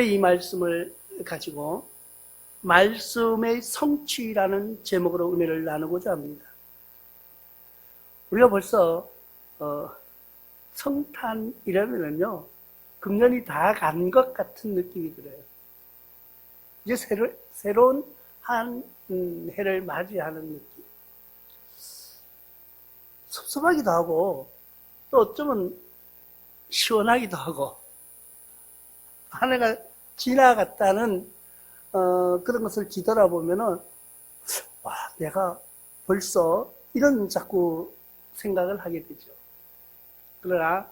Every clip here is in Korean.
이 말씀을 가지고 말씀의 성취라는 제목으로 은혜를 나누고자 합니다. 우리가 벌써 성탄이라면요 금년이 다 간 것 같은 느낌이 들어요. 이제 새로운 한 해를 맞이하는 느낌. 섭섭하기도 하고 또 어쩌면 시원하기도 하고 한 해가 지나갔다는 그런 것을 뒤돌아보면은 와, 내가 벌써 이런 자꾸 생각을 하게 되죠. 그러나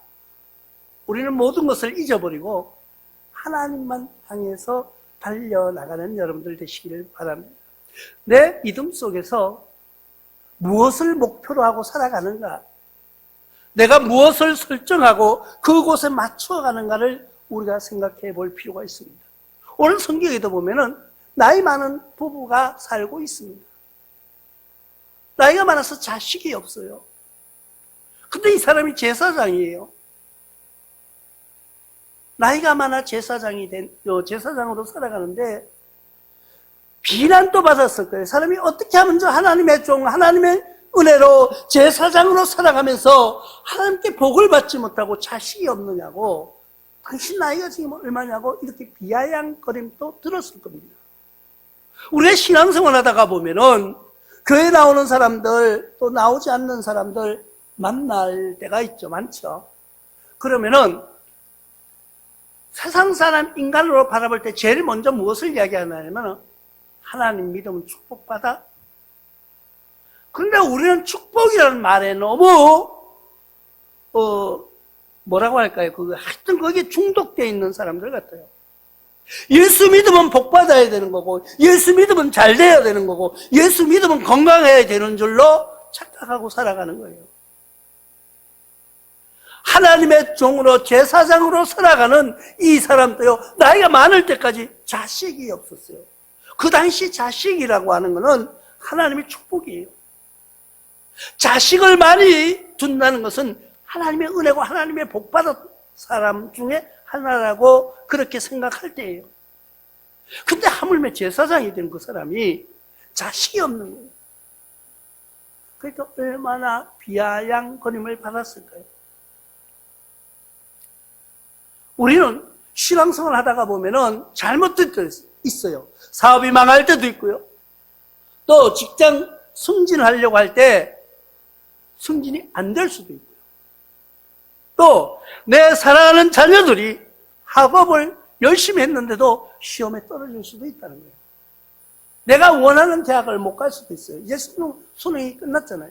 우리는 모든 것을 잊어버리고 하나님만 향해서 달려나가는 여러분들 되시기를 바랍니다. 내 믿음 속에서 무엇을 목표로 하고 살아가는가, 내가 무엇을 설정하고 그곳에 맞춰가는가를 우리가 생각해 볼 필요가 있습니다. 오늘 성경에도 보면은 나이 많은 부부가 살고 있습니다. 나이가 많아서 자식이 없어요. 근데 이 사람이 제사장이에요. 나이가 많아 제사장으로 살아가는데 비난도 받았을 거예요. 사람이 어떻게 하면 저 하나님의 종, 하나님의 은혜로 제사장으로 살아가면서 하나님께 복을 받지 못하고 자식이 없느냐고, 당신 나이가 지금 얼마냐고 이렇게 비아냥거림도 들었을 겁니다. 우리가 신앙생활 하다가 보면은 교회 나오는 사람들 또 나오지 않는 사람들 만날 때가 있죠. 많죠. 그러면은 세상 사람 인간으로 바라볼 때 제일 먼저 무엇을 이야기하냐면 하나님 믿으면 축복받아. 그런데 우리는 축복이라는 말에 너무 뭐라고 할까요? 하여튼 거기에 중독되어 있는 사람들 같아요. 예수 믿으면 복 받아야 되는 거고, 예수 믿으면 잘 돼야 되는 거고, 예수 믿으면 건강해야 되는 줄로 착각하고 살아가는 거예요. 하나님의 종으로 제사장으로 살아가는 이 사람도요, 나이가 많을 때까지 자식이 없었어요. 그 당시 자식이라고 하는 것은 하나님의 축복이에요. 자식을 많이 둔다는 것은 하나님의 은혜고 하나님의 복받은 사람 중에 하나라고 그렇게 생각할 때예요. 근데 하물며 제사장이 된 그 사람이 자식이 없는 거예요. 그러니까 얼마나 비아냥거림을 받았을까요? 우리는 신앙생활 하다가 보면은 잘못될 때도 있어요. 사업이 망할 때도 있고요. 또 직장 승진하려고 할 때 승진이 안 될 수도 있고요. 또 내 사랑하는 자녀들이 학업을 열심히 했는데도 시험에 떨어질 수도 있다는 거예요. 내가 원하는 대학을 못 갈 수도 있어요. 이제 수능이 끝났잖아요.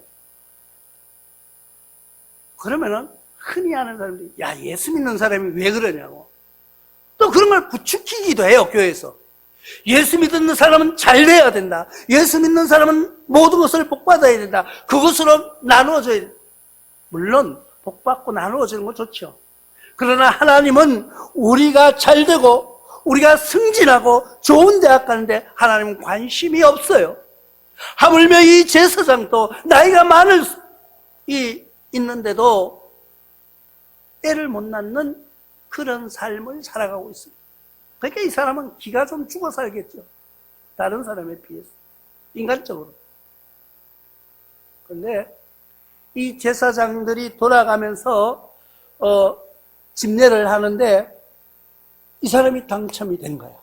그러면은 흔히 하는 사람들이 야, 예수 믿는 사람이 왜 그러냐고. 또 그런 걸 부추기기도 해요, 교회에서. 예수 믿는 사람은 잘 돼야 된다. 예수 믿는 사람은 모든 것을 복받아야 된다. 그것으로 나누어져야 된다. 물론 복받고 나누어지는 건 좋죠. 그러나 하나님은 우리가 잘 되고 우리가 승진하고 좋은 대학 가는데 하나님은 관심이 없어요. 하물며 이 제사장도 나이가 있는데도 애를 못 낳는 그런 삶을 살아가고 있습니다. 그러니까 이 사람은 기가 좀 죽어 살겠죠. 다른 사람에 비해서. 인간적으로. 그런데 이 제사장들이 돌아가면서 집례를 하는데 이 사람이 당첨이 된 거야.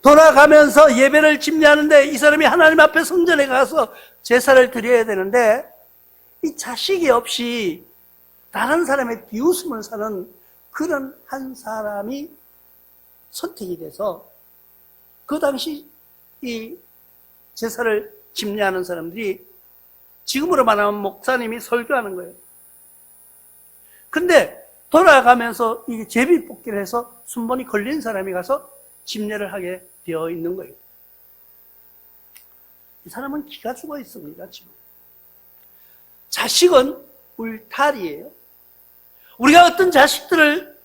돌아가면서 예배를 집례하는데 이 사람이 하나님 앞에 성전에 가서 제사를 드려야 되는데 이 자식이 없이 다른 사람의 비웃음을 사는 그런 한 사람이 선택이 돼서 그 당시 이 제사를 집례하는 사람들이 지금으로 말하면 목사님이 설교하는 거예요. 근데 돌아가면서 이게 제비 뽑기를 해서 순번이 걸린 사람이 가서 집례를 하게 되어 있는 거예요. 이 사람은 기가 죽어 있습니다, 지금. 자식은 울타리예요. 우리가 어떤 자식들을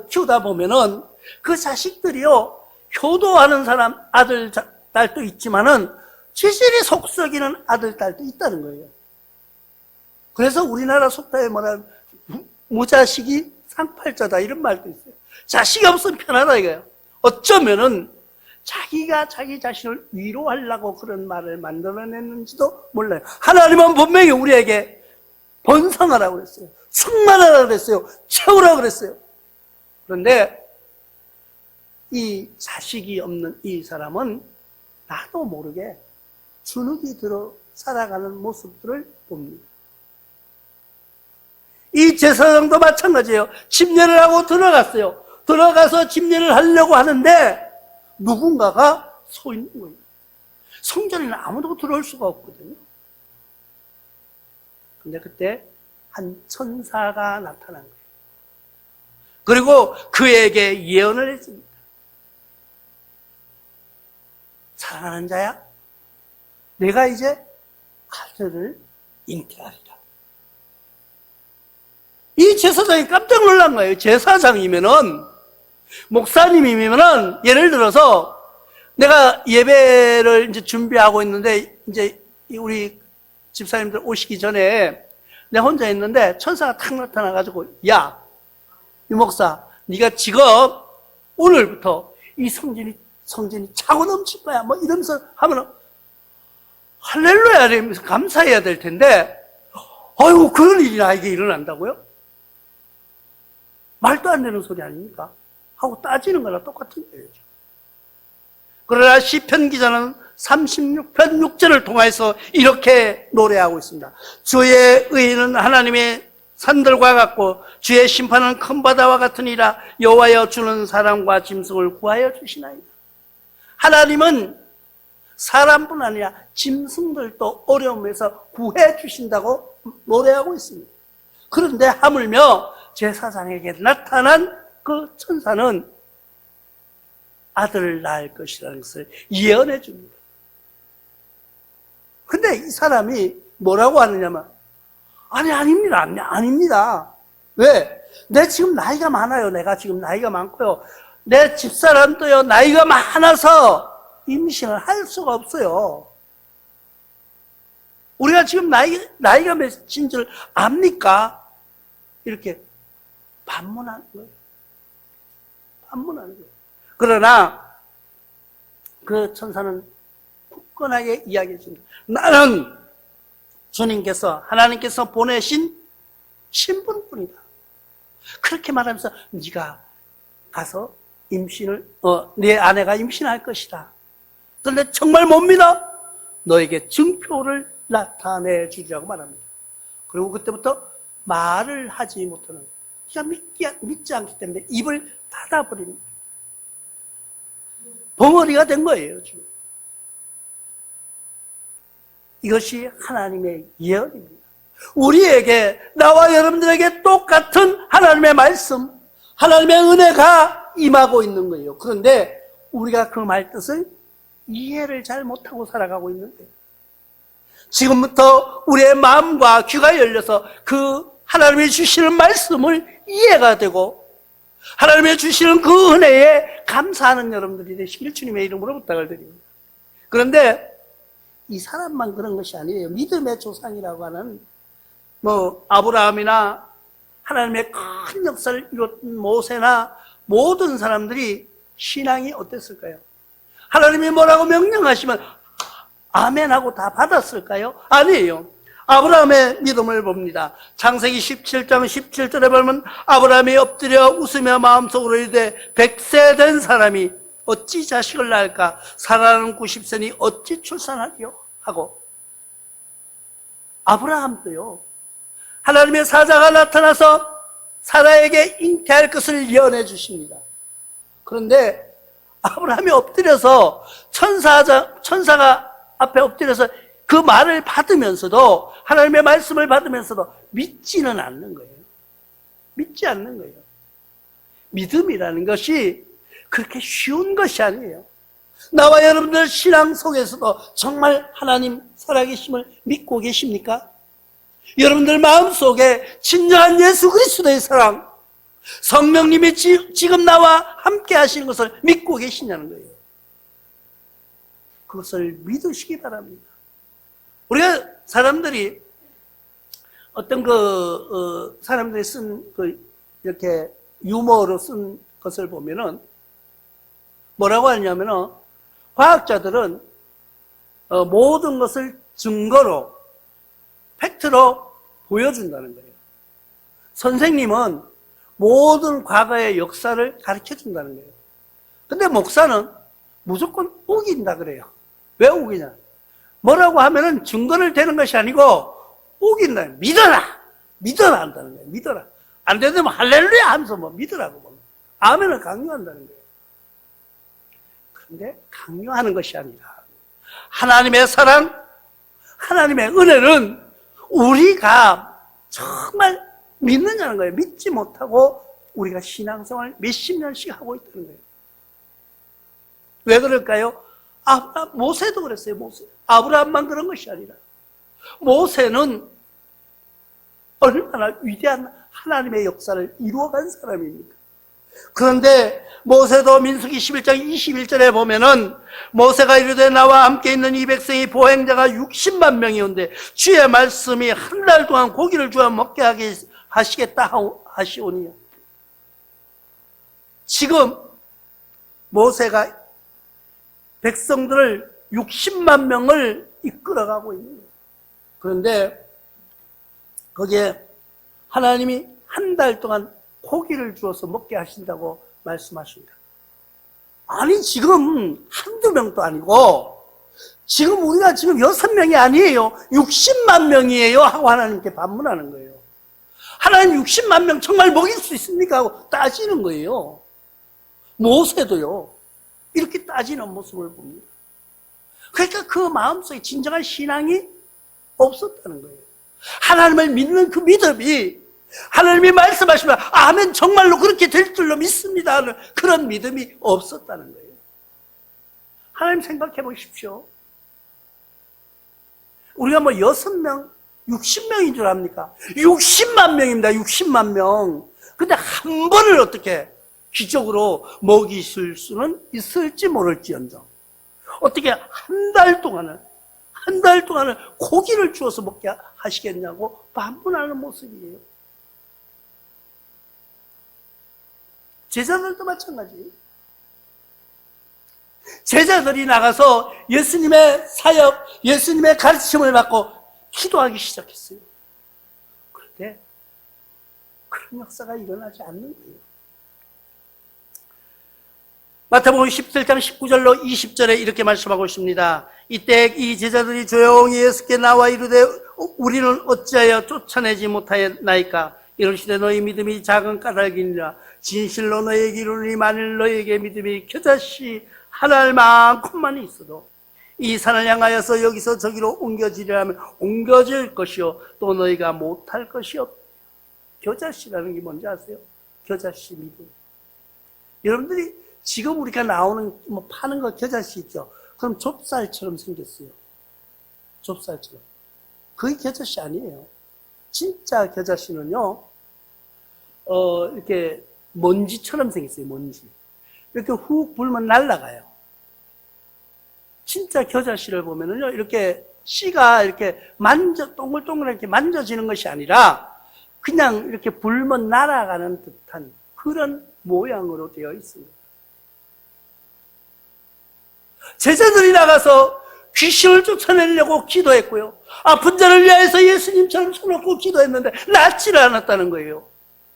키우다 보면은 그 자식들이요, 효도하는 사람, 아들, 딸도 있지만은 지질이 속썩이는 아들, 딸도 있다는 거예요. 그래서 우리나라 속담에 무자식이 상팔자다 이런 말도 있어요. 자식이 없으면 편하다 이거예요. 어쩌면은 자기가 자기 자신을 위로하려고 그런 말을 만들어냈는지도 몰라요. 하나님은 분명히 우리에게 번성하라고 그랬어요. 충만하라고 그랬어요. 채우라고 그랬어요. 그런데 이 자식이 없는 이 사람은 나도 모르게 주눅이 들어 살아가는 모습들을 봅니다. 이 제사장도 마찬가지예요. 집례를 하고 들어갔어요. 들어가서 집례를 하려고 하는데 누군가가 서 있는 거예요. 성전에는 아무도 들어올 수가 없거든요. 근데 그때 한 천사가 나타난 거예요. 그리고 그에게 예언을 했습니다. 사랑하는 자야, 내가 이제 아들을 잉태하리라. 이 제사장이 깜짝 놀란 거예요. 제사장이면은, 목사님이면은, 예를 들어서, 내가 예배를 이제 준비하고 있는데, 이제 우리 집사님들 오시기 전에 내가 혼자 있는데, 천사가 탁 나타나가지고, 야, 이 목사, 네가 지금 오늘부터 이 성전이 차고 넘칠 거야. 뭐 이러면서 하면은, 할렐루야! 이러면서 감사해야 될 텐데, 아이고, 그런 일이 나에게 일어난다고요? 말도 안 되는 소리 아닙니까? 하고 따지는 거랑 똑같은 거예요. 그러나 시편 기자는 36편 6절을 통해서 이렇게 노래하고 있습니다. 주의 의는 하나님의 산들과 같고 주의 심판은 큰 바다와 같으니라. 여호와여, 주는 사람과 짐승을 구하여 주시나이다. 하나님은 사람뿐 아니라 짐승들도 어려움에서 구해 주신다고 노래하고 있습니다. 그런데 하물며 제사장에게 나타난 그 천사는 아들을 낳을 것이라는 것을 예언해 줍니다. 근데 이 사람이 뭐라고 하느냐면, 아닙니다. 왜? 내 지금 나이가 많아요. 내가 지금 나이가 많고요. 내 집사람도요, 나이가 많아서 임신을 할 수가 없어요. 우리가 지금 나이가 몇인 줄 압니까? 이렇게 반문하는 거예요. 그러나 그 천사는 굳건하게 이야기해 줍니다. 나는 하나님께서 보내신 신분뿐이다. 그렇게 말하면서 네가 가서 네 아내가 임신할 것이다. 그런데 정말 못 믿어? 너에게 증표를 나타내 주리라고 말합니다. 그리고 그때부터 말을 하지 못하는, 네가 믿지 않기 때문에 입을 닫아버립니다. 벙어리가 된 거예요, 지금. 이것이 하나님의 예언입니다. 우리에게, 나와 여러분들에게 똑같은 하나님의 말씀, 하나님의 은혜가 임하고 있는 거예요. 그런데 우리가 그 말뜻을 이해를 잘 못하고 살아가고 있는 거예요. 지금부터 우리의 마음과 귀가 열려서 그 하나님이 주시는 말씀을 이해가 되고 하나님이 주시는 그 은혜에 감사하는 여러분들이 되시길 주님의 이름으로 부탁을 드립니다. 그런데 이 사람만 그런 것이 아니에요. 믿음의 조상이라고 하는 아브라함이나 하나님의 큰 역사를 이뤘던 모세나 모든 사람들이 신앙이 어땠을까요? 하나님이 뭐라고 명령하시면 아멘하고 다 받았을까요? 아니에요. 아브라함의 믿음을 봅니다. 창세기 17장 17절에 보면 아브라함이 엎드려 웃으며 마음속으로 이르되 100세 된 사람이 어찌 자식을 낳을까? 사라는 90세니 어찌 출산하리요? 하고, 아브라함도요, 하나님의 사자가 나타나서 사라에게 잉태할 것을 예언해 주십니다. 그런데 아브라함이 엎드려서 천사가 앞에 엎드려서 그 말을 받으면서도, 하나님의 말씀을 받으면서도 믿지는 않는 거예요. 믿지 않는 거예요. 믿음이라는 것이 그렇게 쉬운 것이 아니에요. 나와 여러분들 신앙 속에서도 정말 하나님 살아계심을 믿고 계십니까? 여러분들 마음속에 진정한 예수 그리스도의 사랑, 성령님이 지금 나와 함께 하시는 것을 믿고 계시냐는 거예요. 그것을 믿으시기 바랍니다. 우리가 사람들이 어떤 사람들이 쓴 이렇게 유머로 쓴 것을 보면은 뭐라고 하냐면은, 과학자들은 모든 것을 증거로, 팩트로 보여준다는 거예요. 선생님은 모든 과거의 역사를 가르쳐 준다는 거예요. 근데 목사는 무조건 우긴다 그래요. 왜 우기냐? 뭐라고 하면은 증거를 대는 것이 아니고 우긴다. 믿어라 한다는 거예요. 믿어라. 안 되면 할렐루야 하면서 뭐 믿으라고 뭐. 아멘을 강요한다는 거예요. 그런데 강요하는 것이 아니라 하나님의 사랑, 하나님의 은혜는 우리가 정말 믿느냐는 거예요. 믿지 못하고 우리가 신앙생활 몇십 년씩 하고 있다는 거예요. 왜 그럴까요? 모세도 그랬어요. 모세. 아브라함만 그런 것이 아니라 모세는 얼마나 위대한 하나님의 역사를 이루어간 사람입니까? 그런데 모세도 민수기 11장 21절에 보면은 모세가 이르되 나와 함께 있는 이 백성이 보행자가 60만 명이온데 주의 말씀이 한 달 동안 고기를 주어 먹게 하게 하시겠다 하시오니. 지금 모세가 백성들을 60만 명을 이끌어가고 있는 거예요. 그런데 거기에 하나님이 한 달 동안 고기를 주어서 먹게 하신다고 말씀하십니다. 아니 지금 한두 명도 아니고 지금 우리가 지금 6명이 아니에요. 60만 명이에요 하고 하나님께 반문하는 거예요. 하나님 60만 명 정말 먹일 수 있습니까? 하고 따지는 거예요. 모세도요. 이렇게 따지는 모습을 봅니다. 그러니까 그 마음속에 진정한 신앙이 없었다는 거예요. 하나님을 믿는 그 믿음이 하나님이 말씀하시면 아멘 정말로 그렇게 될 줄로 믿습니다 하는 그런 믿음이 없었다는 거예요. 하나님 생각해 보십시오. 우리가 뭐 6명, 60명인 줄 압니까? 60만 명입니다. 60만 명. 근데 한 번을 어떻게 기적으로 먹이실 수는 있을지 모를지언정 어떻게 한 달 동안은 고기를 주어서 먹게 하시겠냐고 반문하는 모습이에요. 제자들도 마찬가지. 제자들이 나가서 예수님의 사역, 예수님의 가르침을 받고 기도하기 시작했어요. 그런데 그런 역사가 일어나지 않는 거예요. 마태복음 17장 19절로 20절에 이렇게 말씀하고 있습니다. 이때 이 제자들이 조용히 예수께 나와 이르되 우리는 어찌하여 쫓아내지 못하였나이까? 이르시되 너희 믿음이 작은 까닭이니라. 진실로 너희에게 이르노니 만일 너희에게 믿음이 겨자씨 한 알만큼만 있어도 이 산을 향하여서 여기서 저기로 옮겨지려면 옮겨질 것이요 또 너희가 못할 것이 없다. 겨자씨라는 게 뭔지 아세요? 겨자씨 믿음. 여러분들이 지금 우리가 나오는 뭐 파는 거 겨자씨 있죠? 그럼 좁쌀처럼 생겼어요. 좁쌀처럼. 그게 겨자씨 아니에요. 진짜 겨자씨는요, 이렇게 먼지처럼 생겼어요, 먼지. 이렇게 훅 불면 날아가요. 진짜 겨자씨를 보면은요, 이렇게 씨가 이렇게 동글동글하게 만져지는 것이 아니라 그냥 이렇게 불면 날아가는 듯한 그런 모양으로 되어 있습니다. 제자들이 나가서 귀신을 쫓아내려고 기도했고요. 아픈 자를 위하여서 예수님처럼 손놓고 기도했는데 낫지를 않았다는 거예요.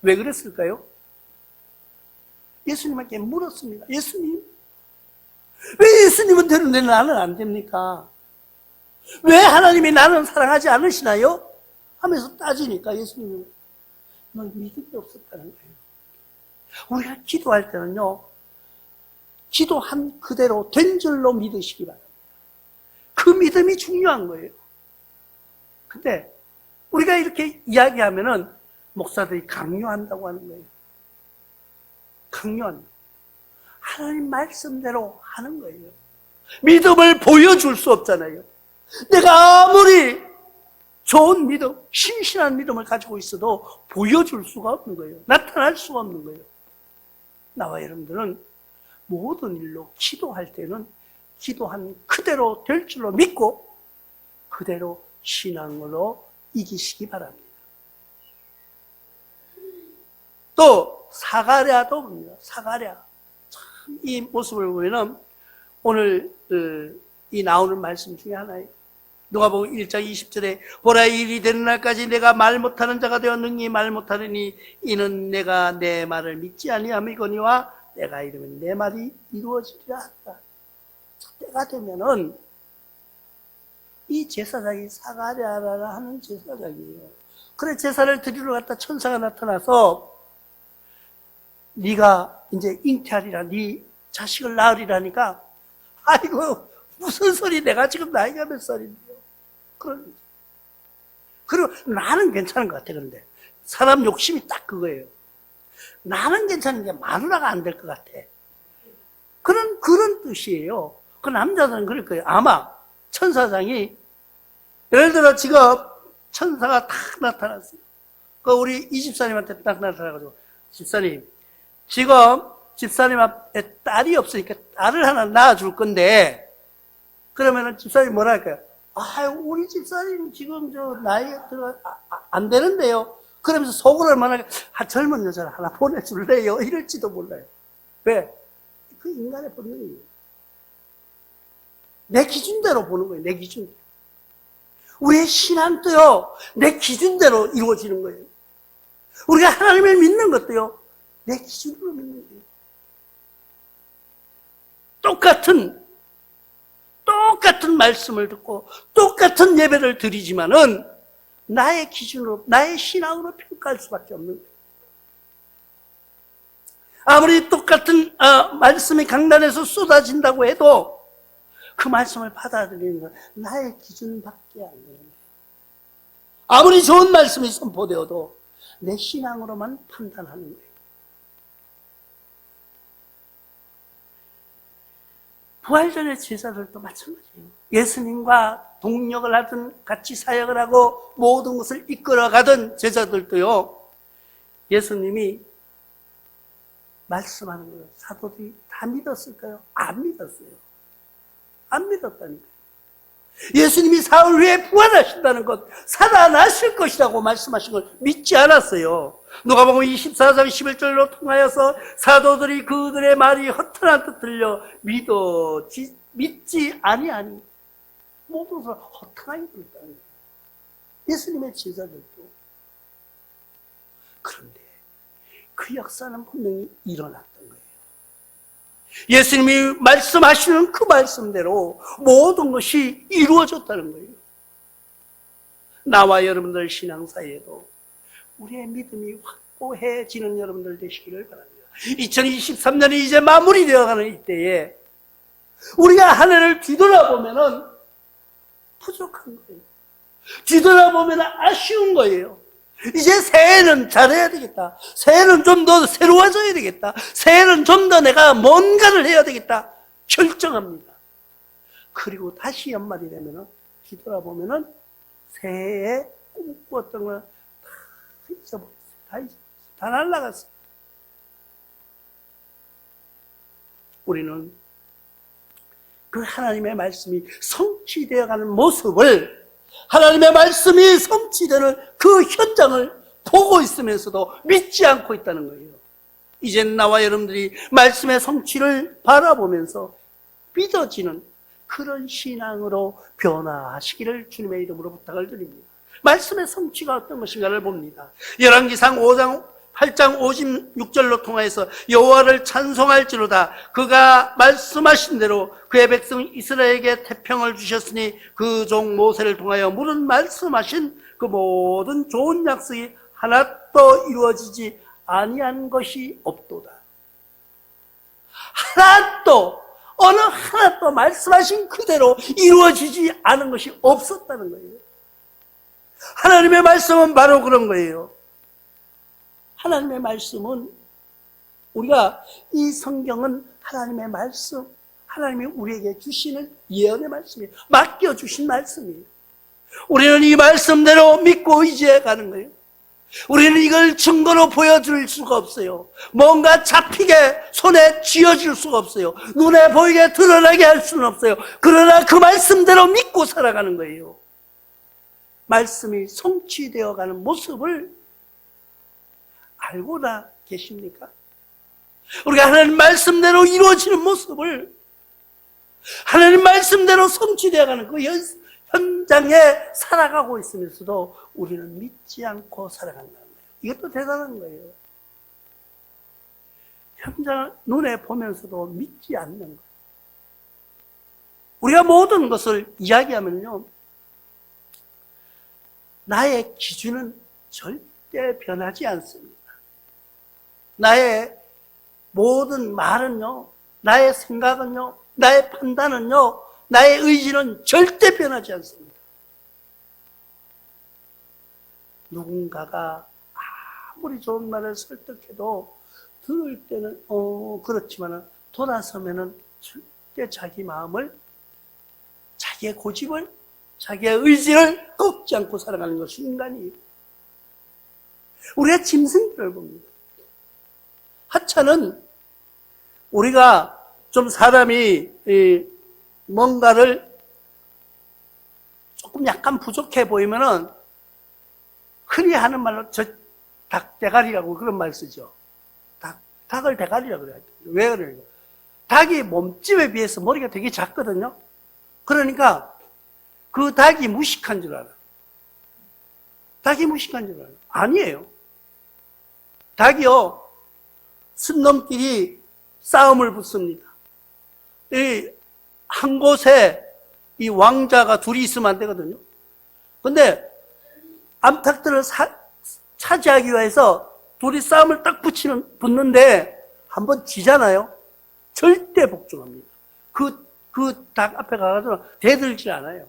왜 그랬을까요? 예수님께 물었습니다. 예수님, 왜 예수님은 되는데 나는 안 됩니까? 왜 하나님이 나는 사랑하지 않으시나요? 하면서 따지니까 예수님은 넌 믿음이 없었다는 거예요. 우리가 기도할 때는요, 기도한 그대로 된 줄로 믿으시기 바랍니다. 그 믿음이 중요한 거예요. 근데 우리가 이렇게 이야기하면은 목사들이 강요한다고 하는 거예요. 강요한다. 하나님 말씀대로 하는 거예요. 믿음을 보여줄 수 없잖아요. 내가 아무리 좋은 믿음, 신실한 믿음을 가지고 있어도 보여줄 수가 없는 거예요. 나타날 수가 없는 거예요. 나와 여러분들은 모든 일로 기도할 때는 기도한 그대로 될 줄로 믿고 그대로 신앙으로 이기시기 바랍니다. 또 사가랴도 봅니다. 사가랴 이 모습을 보면은 오늘 이 나오는 말씀 중에 하나예요. 누가복음 1장 20절에 보라 이 일이 되는 날까지 내가 말 못하는 자가 되어 능히 말 못하느니 이는 내가 내 말을 믿지 아니함이거니와 내가 이르면 내 말이 이루어지리라 한다. 때가 되면은 이 제사장이 사가랴라 하는 제사장이에요. 그래 제사를 드리러 갔다 천사가 나타나서 네가 이제 잉태하리라, 네 자식을 낳으리라니까 아이고 무슨 소리, 내가 지금 나이가 몇 살인데요. 그리고 나는 괜찮은 것 같아. 그런데 사람 욕심이 딱 그거예요. 나는 괜찮은데 마누라가 안 될 것 같아. 그런 뜻이에요. 그 남자들은 그럴 거예요. 아마 천사장이 예를 들어 지금 천사가 딱 나타났어요. 그 우리 이 집사님한테 딱 나타나가지고 집사님 지금 집사님 앞에 딸이 없으니까 딸을 하나 낳아줄 건데 그러면은 집사님 뭐라 할까요? 아, 우리 집사님 지금 저 나이가 안 되는데요. 그러면서 속으로 얼마나 젊은 여자를 하나 보내줄래요? 이럴지도 몰라요. 왜? 그 인간의 본능이에요. 내 기준대로 보는 거예요. 내 기준. 우리의 신앙도요, 내 기준대로 이루어지는 거예요. 우리가 하나님을 믿는 것도요, 내 기준으로 믿는 거예요. 똑같은 말씀을 듣고 똑같은 예배를 드리지만은 나의 기준으로, 나의 신앙으로 평가할 수밖에 없는 거예요. 아무리 똑같은 말씀이 강단에서 쏟아진다고 해도 그 말씀을 받아들이는 건 나의 기준밖에 안 되는 거예요. 아무리 좋은 말씀이 선포되어도 내 신앙으로만 판단하는 거예요. 부활전의 제자들도 마찬가지예요. 예수님과 동력을 하든 같이 사역을 하고 모든 것을 이끌어가던 제자들도요, 예수님이 말씀하는 걸 사도들이 다 믿었을까요? 안 믿었어요. 안 믿었다니까요. 예수님이 사흘 후에 부활하신다는 것, 살아나실 것이라고 말씀하신 걸 믿지 않았어요. 누가복음 24장 11절로 통하여서 사도들이 그들의 말이 허탄한 뜻 들려 믿지 아니하니 모든 사람 허탄하게 들었다는 거예요. 예수님의 제자들도. 그런데 그 역사는 분명히 일어났던 거예요. 예수님이 말씀하시는 그 말씀대로 모든 것이 이루어졌다는 거예요. 나와 여러분들 신앙사에도 우리의 믿음이 확고해지는 여러분들 되시기를 바랍니다. 2023년이 이제 마무리되어가는 이때에 우리가 한 해를 뒤돌아보면은 부족한 거예요. 뒤돌아보면 아쉬운 거예요. 이제 새해는 잘해야 되겠다. 새해는 좀 더 새로워져야 되겠다. 새해는 좀 더 내가 뭔가를 해야 되겠다. 결정합니다. 그리고 다시 연말이 되면은 뒤돌아보면은 새해에 꿈꾸었던 걸 다 잊어버렸어요. 다 날아갔어요. 우리는 그 하나님의 말씀이 성취되어가는 모습을, 하나님의 말씀이 성취되는 그 현장을 보고 있으면서도 믿지 않고 있다는 거예요. 이젠 나와 여러분들이 말씀의 성취를 바라보면서 믿어지는 그런 신앙으로 변화하시기를 주님의 이름으로 부탁을 드립니다. 말씀의 성취가 어떤 것인가를 봅니다. 열왕기상 8장 56절로 통하여서 여호와를 찬송할지로다. 그가 말씀하신 대로 그의 백성 이스라엘에게 태평을 주셨으니 그 종 모세를 통하여 물은 말씀하신 그 모든 좋은 약속이 하나도 이루어지지 아니한 것이 없도다. 어느 하나도 말씀하신 그대로 이루어지지 않은 것이 없었다는 거예요. 하나님의 말씀은 바로 그런 거예요. 하나님의 말씀은, 우리가 이 성경은 하나님의 말씀, 하나님이 우리에게 주시는 예언의 말씀이에요. 맡겨주신 말씀이에요. 우리는 이 말씀대로 믿고 의지해 가는 거예요. 우리는 이걸 증거로 보여줄 수가 없어요. 뭔가 잡히게 손에 쥐어줄 수가 없어요. 눈에 보이게 드러나게 할 수는 없어요. 그러나 그 말씀대로 믿고 살아가는 거예요. 말씀이 성취되어 가는 모습을 알고나 계십니까? 우리가 하나님 말씀대로 이루어지는 모습을, 하나님 말씀대로 성취되어가는 그 현장에 살아가고 있으면서도 우리는 믿지 않고 살아간다는 거예요. 이것도 대단한 거예요. 현장을 눈에 보면서도 믿지 않는 거예요. 우리가 모든 것을 이야기하면요, 나의 기준은 절대 변하지 않습니다. 나의 모든 말은요, 나의 생각은요, 나의 판단은요, 나의 의지는 절대 변하지 않습니다. 누군가가 아무리 좋은 말을 설득해도 들을 때는 그렇지만 돌아서면은 절대 자기 마음을, 자기의 고집을, 자기의 의지를 꺾지 않고 살아가는 것이 인간이에요. 우리가 짐승들을 봅니다. 하찮은, 우리가 좀 사람이 뭔가를 조금 약간 부족해 보이면은 흔히 하는 말로 닭대가리라고 그런 말 쓰죠. 닭을 대가리라고 그래요. 왜 그래요? 닭이 몸집에 비해서 머리가 되게 작거든요. 그러니까 그 닭이 무식한 줄 알아. 닭이 무식한 줄 알아요. 아니에요. 닭이요, 순놈끼리 싸움을 붙습니다. 한 곳에 이 왕자가 둘이 있으면 안 되거든요. 근데 암탉들을 차지하기 위해서 둘이 싸움을 딱 붙는데 한번 지잖아요. 절대 복종합니다. 그 닭 앞에 가가지고 대들지 않아요.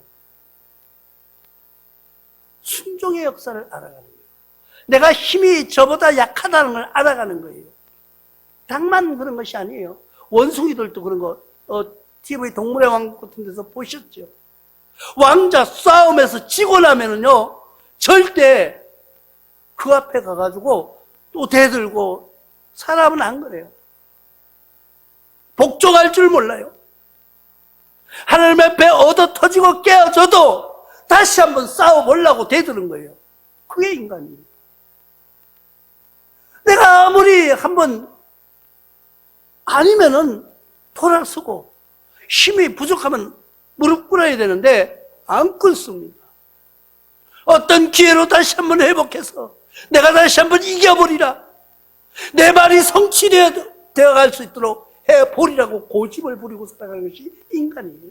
순종의 역사를 알아가는 거예요. 내가 힘이 저보다 약하다는 걸 알아가는 거예요. 닭만 그런 것이 아니에요. 원숭이들도 그런 거, TV 동물의 왕국 같은 데서 보셨죠? 왕자 싸움에서 지고 나면은요, 절대 그 앞에 가가지고 또 대들고, 사람은 안 그래요. 복종할 줄 몰라요. 하나님 앞에 얻어 터지고 깨어져도 다시 한번 싸워보려고 대드는 거예요. 그게 인간이에요. 내가 아무리 한번 아니면은 돌아서고 힘이 부족하면 무릎 꿇어야 되는데 안 꿇습니다. 어떤 기회로 다시 한번 회복해서 내가 다시 한번 이겨버리라, 내 말이 성취되어 갈 수 있도록 해보리라고 고집을 부리고 살아가는 것이 인간이에요.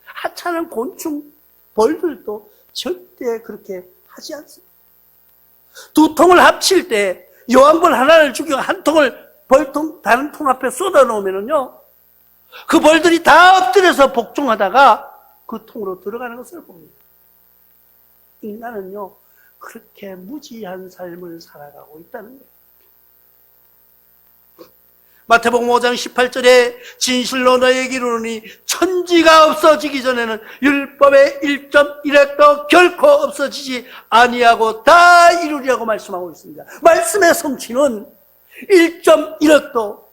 하찮은 곤충, 벌들도 절대 그렇게 하지 않습니다. 두 통을 합칠 때 여왕벌 하나를 죽이고 한 통을 벌통, 다른 통 앞에 쏟아 놓으면은요, 그 벌들이 다 엎드려서 복종하다가 그 통으로 들어가는 것을 봅니다. 인간은요, 그렇게 무지한 삶을 살아가고 있다는 거예요. 마태복음 5장 18절에 진실로 너희에게 이르노니 천지가 없어지기 전에는 율법의 1.1획도 결코 없어지지 아니하고 다 이루리라고 말씀하고 있습니다. 말씀의 성취는 1.1획도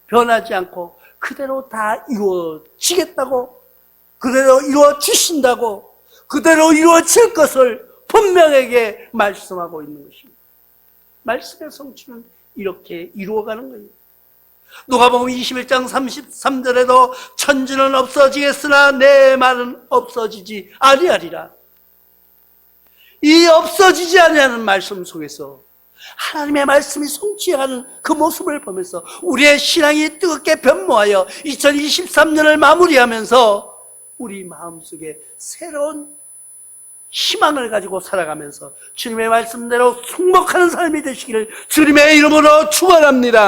변하지 않고 그대로 다 이루어지겠다고, 그대로 이루어지신다고, 그대로 이루어질 것을 분명하게 말씀하고 있는 것입니다. 말씀의 성취는 이렇게 이루어가는 거예요. 누가복음 21장 33절에도 천지는 없어지겠으나 내 말은 없어지지 아니하리라. 이 없어지지 아니하는 말씀 속에서 하나님의 말씀이 성취하는 그 모습을 보면서 우리의 신앙이 뜨겁게 변모하여 2023년을 마무리하면서 우리 마음속에 새로운 희망을 가지고 살아가면서 주님의 말씀대로 승복하는 삶이 되시기를 주님의 이름으로 축원합니다.